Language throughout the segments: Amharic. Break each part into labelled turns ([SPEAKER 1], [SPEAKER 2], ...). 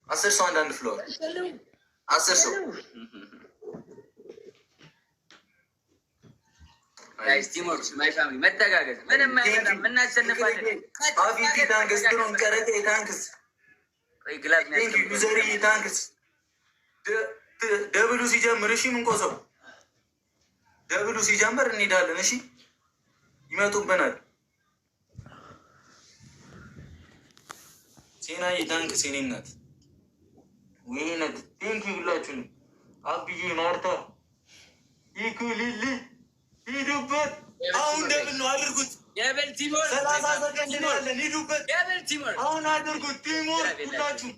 [SPEAKER 1] 10 ሰው አንዳንድ ፍሎር 10 ሰው
[SPEAKER 2] ቲሞር ማይ ፋሚሊ መተጋገዝ ምንም አይመጣም። እናሸንፋለን።
[SPEAKER 1] አፊቲ ታንክስ ድሮን ቀረጤ ታንክስ
[SPEAKER 2] ግላብ
[SPEAKER 1] ዩዘሪ ታንክስ ደብሉ ሲጀምር እሺ ምንቆሰው ደብሉ ሲጀምር እንሄዳለን። እሺ ይመጡብናል። ሴና ታንክስ የኔ እናት ወይነት ቴንኪ ብላችሁ ነው። አብዬ ማርታ ይኩልል ሂዱበት። አሁን ደብል ነው አድርጉት።
[SPEAKER 2] ደብል ቲሞር
[SPEAKER 1] 30 ሰከንድ ነው ያለን። ሂዱበት።
[SPEAKER 2] ደብል ቲሞር
[SPEAKER 1] አሁን አድርጉት። ቲሞር ሁላችሁ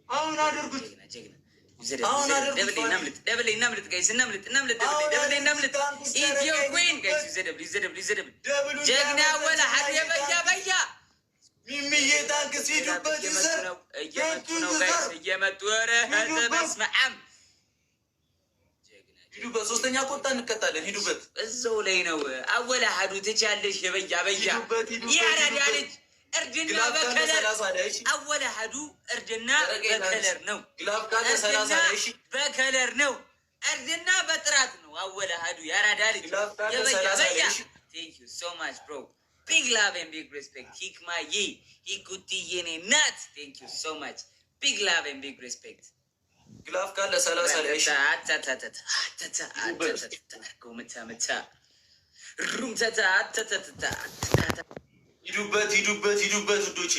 [SPEAKER 1] አሁን አድርጉት። አሁን አድርጉት።
[SPEAKER 2] ደብል እናምልጥ ጋይስ እናምልጥ ደብል እናምልጥ። ኢትዮ ኩዊን ጋይስ ይዘደብ ጀግና ወላ ሀድ በያ
[SPEAKER 1] ሚሚዬ ታንክስ ሂዱበት። ይዘር
[SPEAKER 2] እየመጡ ነው ጋይስ እየመጡ ኧረ በስመአብ
[SPEAKER 1] ሂዱበት። ሶስተኛ ቆጣ እንቀጣለን። ሂዱበት።
[SPEAKER 2] እዛው ላይ ነው። አወላ ሀዱ ትቻለሽ በያ ያራዳ ልጅ እርድና በከለር አወላ ሀዱ እርድና በከለር ነው። በከለር ነው። እርድና በጥራት ነው። አወላ ሀዱ ያራዳ ልጅ በያ ቴንክ ዩ ሶ ማች ብሮ ቢግ ላቭ ኤንድ ቢግ ሬስፔክት ሂክማዬ ሂኩቲዬ የኔ ናት። ቴንክ ዩ ሶ ማች ቢግ ላቭ ኤንድ ቢግ ሬስፔክት
[SPEAKER 1] ግላፍ ካለ 30 ላይ እሺ ሂዱበት ውዶቼ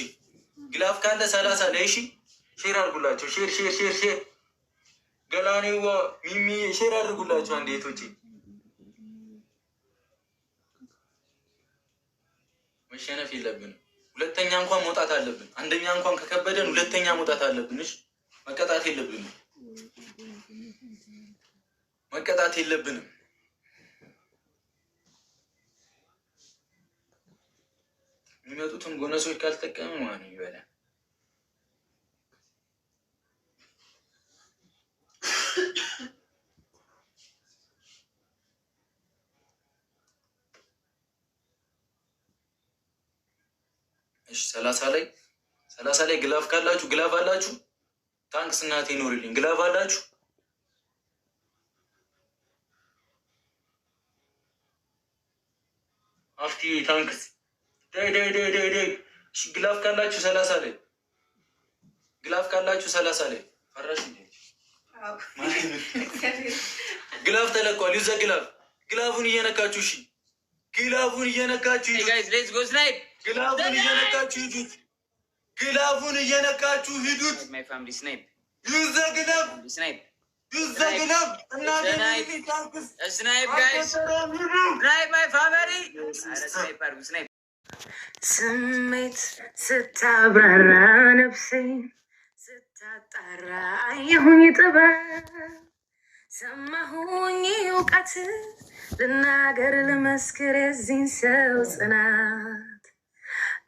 [SPEAKER 1] ግላፍ ካለ 30 ላይ እሺ ሼር አድርጉላቸው። ሼር ገላኔዋ ሚሚ ሼር አድርጉላቸው። አንዴቶቼ መሸነፍ የለብንም። ሁለተኛ እንኳን መውጣት አለብን። አንደኛ እንኳን ከከበደን ሁለተኛ መውጣት አለብን። እሺ መቀጣት የለብንም። የሚመጡትን ጎነሶች ካልተጠቀሙ ማን ይበላል? እሺ 30 ላይ ግላፍ ካላችሁ ግላፍ አላችሁ። ታንክስ እናቴ ኖርልኝ። ግላፍ አላችሁ። አፍቲ ታንክስ ዳይ ግላፍ ካላችሁ 30 ላይ ግላፍ ካላችሁ 30 ላይ ፈራሽ እንዴ? ግላፍ ተለቋል። ይዘ ግላፉን እየነካችሁ እሺ፣ ግላፉን እየነካችሁ
[SPEAKER 2] ጋይስ ሌትስ ጎ ስናይፕ
[SPEAKER 1] ግላፉን እየነካችሁ ሂዱት። ግላፉን እየነካችሁ ሂዱት።
[SPEAKER 2] ማይ ፋሚሊ ስናይፕ
[SPEAKER 1] ዩዘ ግላፍ
[SPEAKER 2] ስናይፕ
[SPEAKER 1] እናቴ
[SPEAKER 2] ታንክስ ስናይፕ ጋይስ ስናይፕ ማይ ፋሚሊ ስናይፕ አርጉ ስናይፕ
[SPEAKER 3] ስሜት ስታብራራ ነፍሴ ስታጣራ አየሁኝ ጥበብ ሰማሁኝ እውቀት ልናገር ልመስክር የዚህን ሰው ጽናት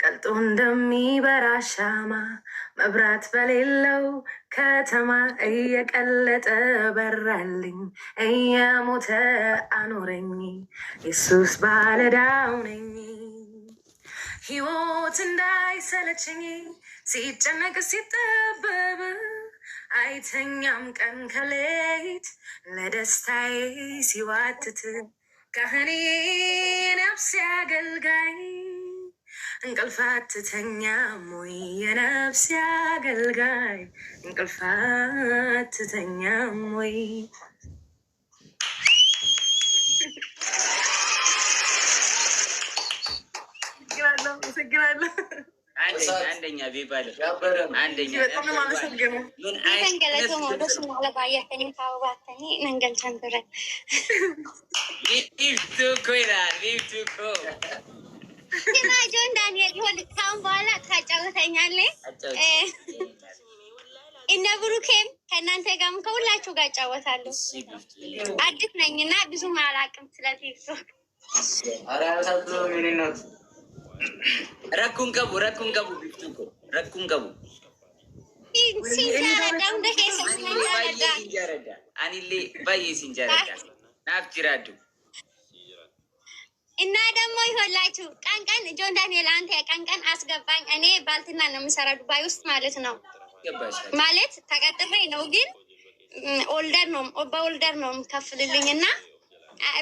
[SPEAKER 3] ቀልጦ እንደሚበራ ሻማ መብራት በሌለው ከተማ እየቀለጠ በራልኝ እየሞተ አኖረኝ ኢየሱስ ባለዕዳው ነኝ። ሕይወት እንዳይሰለቸኝ ሲጨነቅ ሲጠበብ አይተኛም ቀን ከሌት ለደስታዬ ሲዋትት ካህኔ ነፍሴ አገልጋይ እንቅልፍ አትተኛም ወይ የነፍሴ አገልጋይ እንቅልፍ አትተኛም ወይ?
[SPEAKER 2] አንደኛ ቢባል አንደኛ
[SPEAKER 4] ጆን ዳንኤል ይሆን ካሁን በኋላ ታጫውተኛለህ። እነ ብሩኬም ከእናንተ ጋርም ከሁላችሁ ጋር እጫወታለሁ። አዲስ ነኝና ብዙም አላውቅም ስለ ቲክቶክ።
[SPEAKER 2] ረኩን ቀቡ ረኩን ቀቡ አኒሌ ባዬ ሲንጀረዳ ናፍጅራዱ
[SPEAKER 4] እና ደግሞ ይሆላችሁ ቀን ጆን ዳንኤል አንተ ቀን አስገባኝ። እኔ ባልትና ነው የምሰራ ዱባይ ውስጥ ማለት ነው። ማለት ተቀጥሬ ነው ግን ኦልደር ነው በኦልደር ነው ከፍልልኝ እና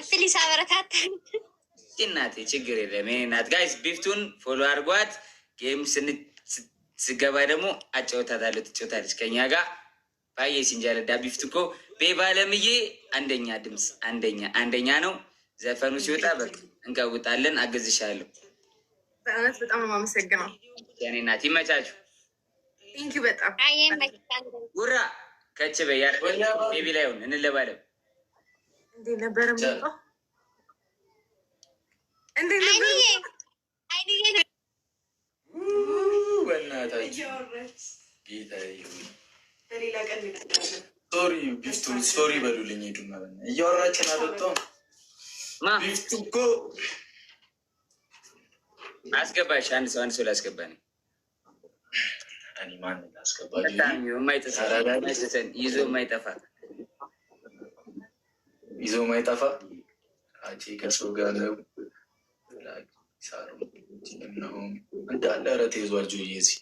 [SPEAKER 4] ፕሊስ አበረታታ
[SPEAKER 2] እናቴ ችግር የለም እናት ጋይስ ቢፍቱን ፎሎ አድርጓት ጌም ስገባ ደግሞ አጫውታታለሁ ትጫወታለች ከኛ ጋር ባየ ሲንጃለዳ ቢፍቱ እኮ ቤባለምዬ አንደኛ ድምፅ አንደኛ ነው ዘፈኑ ሲወጣ በቃ እንቀውጣለን አገዝሻለሁ
[SPEAKER 3] በእውነት በጣም ነው የማመሰግነው
[SPEAKER 2] የኔ እናት ይመቻችሁ
[SPEAKER 3] ቴንኪው በጣም
[SPEAKER 2] ጉራ ከች በያ ቤቢ ላይ ሆን እንለባለም
[SPEAKER 3] እንዴ ነበረ ምጣ እንዴ ነበር
[SPEAKER 1] በእናታችሁ ጌታዬ ሶሪ ቢፍቱ ሶሪ በሉልኝ ሄዱና እያወራችን አልወጣሁም ቢፍቱ እኮ
[SPEAKER 2] አስገባሽ አንድ ሰው ላስገባ ነው
[SPEAKER 1] እኔ ማን ላስገባ ይዞ ማይጠፋ አቼ ከሰው ጋር ነው ሳሩ ነው እንዳለ ኧረ ተይዟል ጆዬ እዚህ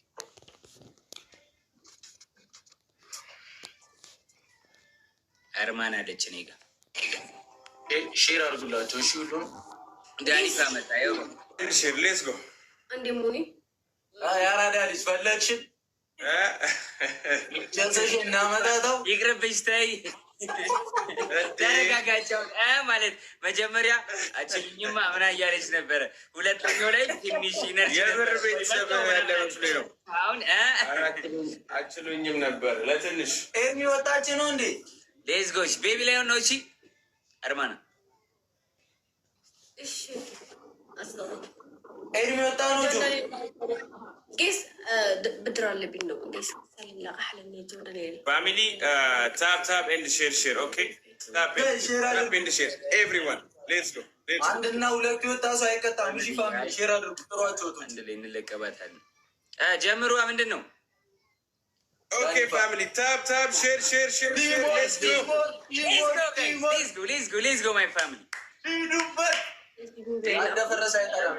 [SPEAKER 2] አርማን አለች እኔ ጋር
[SPEAKER 1] ሼር አድርጉላቸው እሺ ሁሉም
[SPEAKER 2] ዳኒፋ መጣ ይኸው
[SPEAKER 5] ሼር ሌትስ ጎ
[SPEAKER 3] እንዴ ሙኒ
[SPEAKER 1] ያራዳ ልጅ ፈለግሽን ጀንሰሽን እናመጣታው
[SPEAKER 2] ይቅርብሽ ተይ ተረጋጋቸው ማለት መጀመሪያ አችልኝማ ምና እያለች ነበረ ሁለተኛው ላይ ትንሽ ኢነርጂ
[SPEAKER 5] የብር ቤተሰብ ያለ መስሎኝ ነው
[SPEAKER 2] አሁን
[SPEAKER 5] አችሉኝም ነበር ለትንሽ
[SPEAKER 1] የሚወጣች ነው እንዴ
[SPEAKER 2] ሌትስ ጎሽ ቤቢ ላይ ነው እሺ አርማና
[SPEAKER 3] እሺ አስገባ
[SPEAKER 1] ኤርሚ ወጣ ነው ጆ
[SPEAKER 3] ጌስ ብድር አለብኝ ነው ጌስ ሰላም አህለን ጆርዳን
[SPEAKER 5] ፋሚሊ ታፕ ኤንድ ሼር ኦኬ ታፕ ኤንድ ሼር ኤቭሪዋን ሌትስ ጎ
[SPEAKER 1] አንድና ሁለት የወጣ ሰው አይቀጣም እሺ ፋሚሊ ሼር አድርጉ ጥሯቸው
[SPEAKER 2] አንድ ላይ እንለቀባታለን ጀምሩ ምንድን ነው
[SPEAKER 5] ኦኬ ፋሚሊ ታፕ ሼር ሌትስ ጎ
[SPEAKER 2] ሌትስ ጎ ማይ ፋሚሊ
[SPEAKER 1] ሂዱበት እንደፈረሰ አይጠራም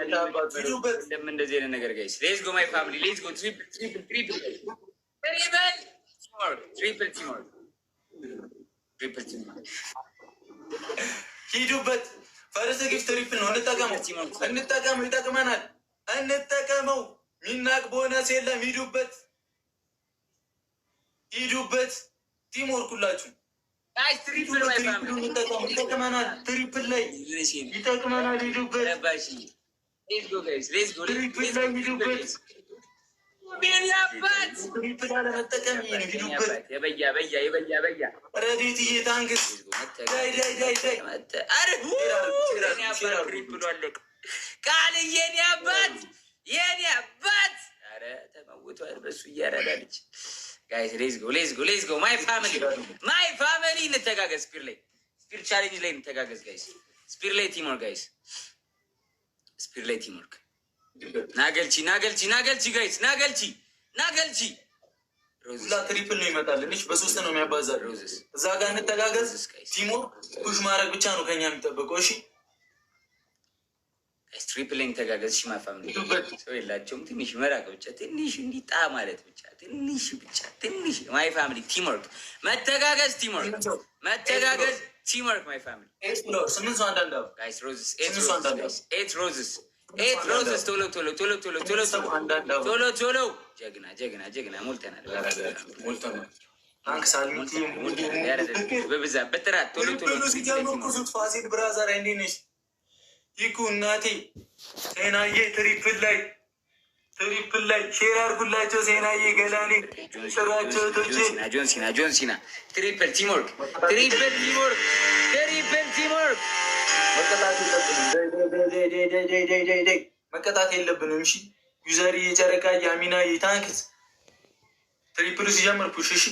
[SPEAKER 1] ሂዱበት
[SPEAKER 2] ለምን እንደዚህ አይነት ነገር ጋይስ ሌትስ ጎ ማይ ፋሚሊ ሌትስ ጎ ትሪፕል
[SPEAKER 1] ሂዱበት ፈረሰ ጊፍት ትሪፕል ነው እንጠቀመው ይጠቅመናል እንጠቀመው ሚናቅ ቦነስ የለም ሂዱበት ቲም ወርኩላችሁ ይጠቅመናል ትሪፕል ላይ ይጠቅመናል ሂዱበት ትሪፕል ላይ ሂዱበት ትሪፕል አለመጠቀም ሂዱበት ረዴትዬ ታንክስ ዳይ
[SPEAKER 2] ቃል የኔ አባት ኧረ ተመውቷል በሱ እያረዳለች ጋይስ ሌትስ ጎ ማይ ፋሚሊ እንተጋገዝ ስፒር ቻሌንጅ ላይ እንተጋገዝ ጋይስ ስፒር ላይ ቲምወርክ ጋይስ ስፒር ላይ ቲምወርክ ናገልቺ ጋይስ ናገልቺ
[SPEAKER 1] ሁላ ትሪፕል ነው ይመጣልን እሺ በሶስት ነው የሚያባዛል እዛ ጋር እንተጋገዝ ቲምወርክ ፑሽ ማድረግ ብቻ ነው ከኛ የሚጠበቀው እሺ
[SPEAKER 2] ትሪፕል ላይ እንተጋገዝ እሺ ማይ ፋሚሊ ሰው የላቸውም ትንሽ መራቅ ብቻ ትንሽ እንዲጣ ማለት ብቻ ትንሽ ማይ ፋሚሊ ቲምወርክ መተጋገዝ ቲምወርክ ማይ ፋሚሊ
[SPEAKER 1] ስምንት ሰው አንዳንድ
[SPEAKER 2] ጋይስ ሮዝስ ኤት ሮዝስ ቶሎ ጀግና ሞልተናል በብዛት በጥራት ቶሎ
[SPEAKER 1] ሲጀምርኩሱት ፋሲል ብራዘር እንዴት ነሽ ይኩ እናቴ ሴናዬ ትሪፕል ላይ ሼር አድርጉላቸው ሴናዬ ገላኔ ስራቸው ቶቼ
[SPEAKER 2] ጆንሲና ትሪፕል ቲምወርክ
[SPEAKER 1] መቀጣት የለብንም እሺ ዩዘሪ የጨረቃ የአሚና የታንክስ ትሪፕሉ ሲጀምር ፑሽ እሺ